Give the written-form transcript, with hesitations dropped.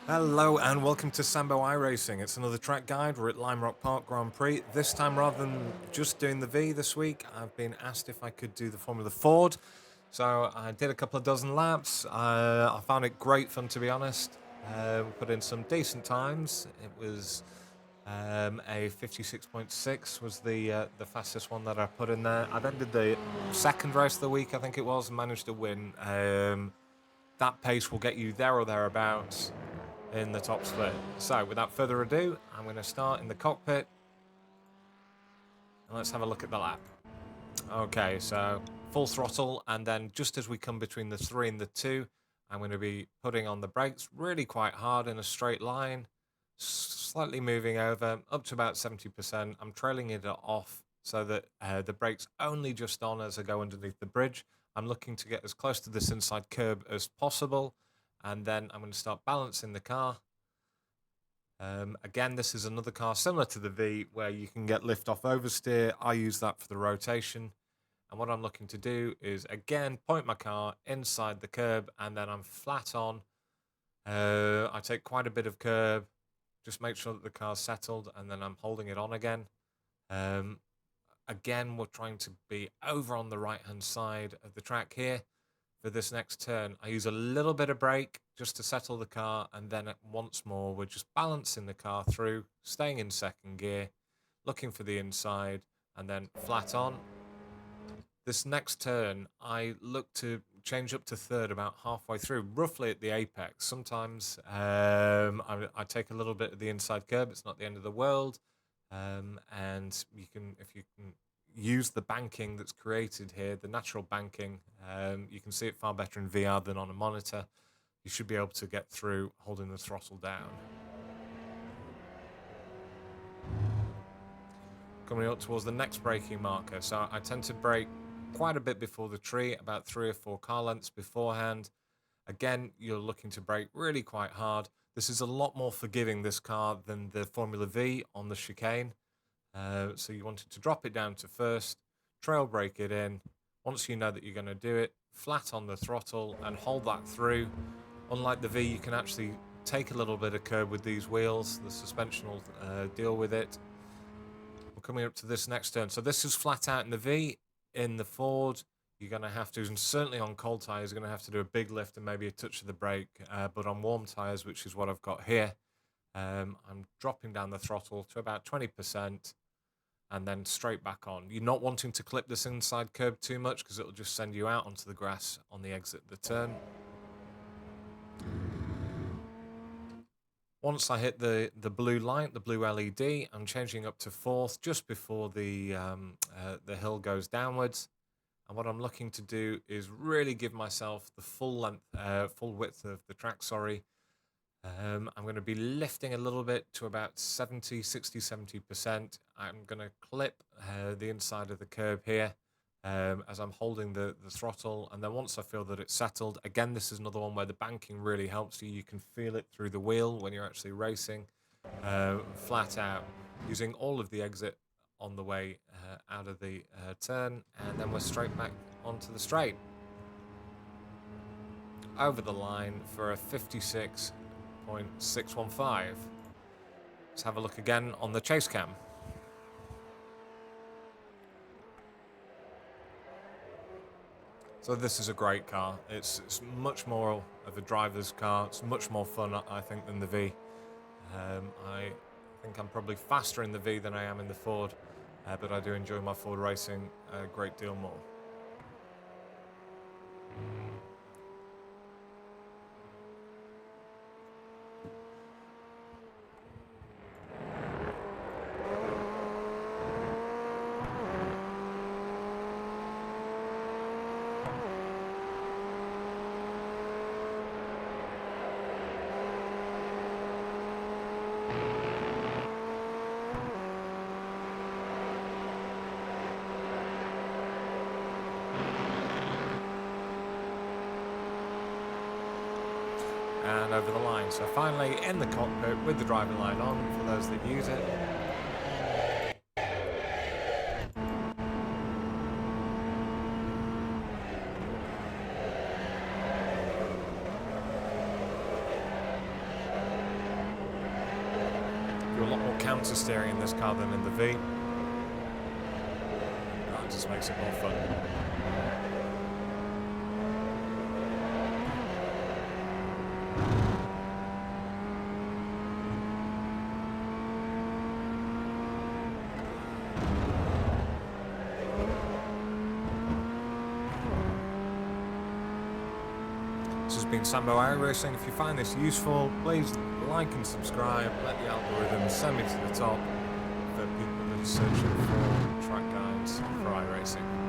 Hello and welcome to Sambo iRacing. It's another track guide. We're at Lime Rock Park Grand Prix. This time, rather than just doing the V this week, I've been asked if I could do the Formula Ford. So I did a couple of dozen laps. I found it great fun, to be honest. We put in some decent times. It was a 56.6 was the fastest one that I put in there. I then did the second race of the week, I think it was, and managed to win. That pace will get you there or thereabouts in the top split. So without further ado, I'm going to start in the cockpit and let's have a look at the lap. Okay, so full throttle, and then just as we come between the 3 and the 2, I'm going to be putting on the brakes really quite hard in a straight line, slightly moving over up to about 70%. I'm trailing it off so that the brakes only just on as I go underneath the bridge. I'm looking to get as close to this inside curb as possible, and then I'm going to start balancing the car. Again, this is another car similar to the V where you can get lift off oversteer. I use that for the rotation. And what I'm looking to do is, again, point my car inside the curb and then I'm flat on. I take quite a bit of curb, just make sure that the car's settled, and then I'm holding it on again. Again, we're trying to be over on the right-hand side of the track here. For this next turn, I use a little bit of brake just to settle the car, and then once more we're just balancing the car through, staying in second gear, looking for the inside, and then flat on. This next turn, I look to change up to third about halfway through, roughly at the apex. Sometimes I take a little bit of the inside curb. It's not the end of the world, and if you can use the banking that's created here, the natural banking. You can see it far better in VR than on a monitor. You should be able to get through holding the throttle down. Coming up towards the next braking marker. So I tend to brake quite a bit before the tree, about 3 or 4 car lengths beforehand. Again, you're looking to brake really quite hard. This is a lot more forgiving, this car, than the Formula V on the chicane. So you wanted to drop it down to first, trail brake it in. Once you know that you're going to do it, flat on the throttle and hold that through. Unlike the V, you can actually take a little bit of curb with these wheels. The suspension will deal with it. We're coming up to this next turn. So this is flat out in the V. In the Ford, you're going to have to, and certainly on cold tyres, you're going to have to do a big lift and maybe a touch of the brake. But on warm tyres, which is what I've got here, I'm dropping down the throttle to about 20%. And then straight back on. You're not wanting to clip this inside curb too much because it'll just send you out onto the grass on the exit of the turn. Once I hit the blue light, the blue LED, I'm changing up to fourth just before the hill goes downwards. And what I'm looking to do is really give myself the full width of the track, I'm going to be lifting a little bit to about 60, 70%. I'm going to clip the inside of the curb here as I'm holding the throttle. And then once I feel that it's settled, again, this is another one where the banking really helps you. You can feel it through the wheel when you're actually racing, flat out, using all of the exit on the way out of the turn. And then we're straight back onto the straight. Over the line for a 56.615. Let's have a look again on the chase cam. So this is a great car. It's much more of a driver's car. It's much more fun, I think, than the V. I think I'm probably faster in the V than I am in the Ford, but I do enjoy my Ford racing a great deal more. And over the line. So finally in the cockpit with the driving line on for those that use it. Do a lot more counter steering in this car than in the V. That just makes it more fun. This has been Sambo iRacing. If you find this useful, please like and subscribe. Let the algorithm send me to the top for people that are searching for track guides for iRacing.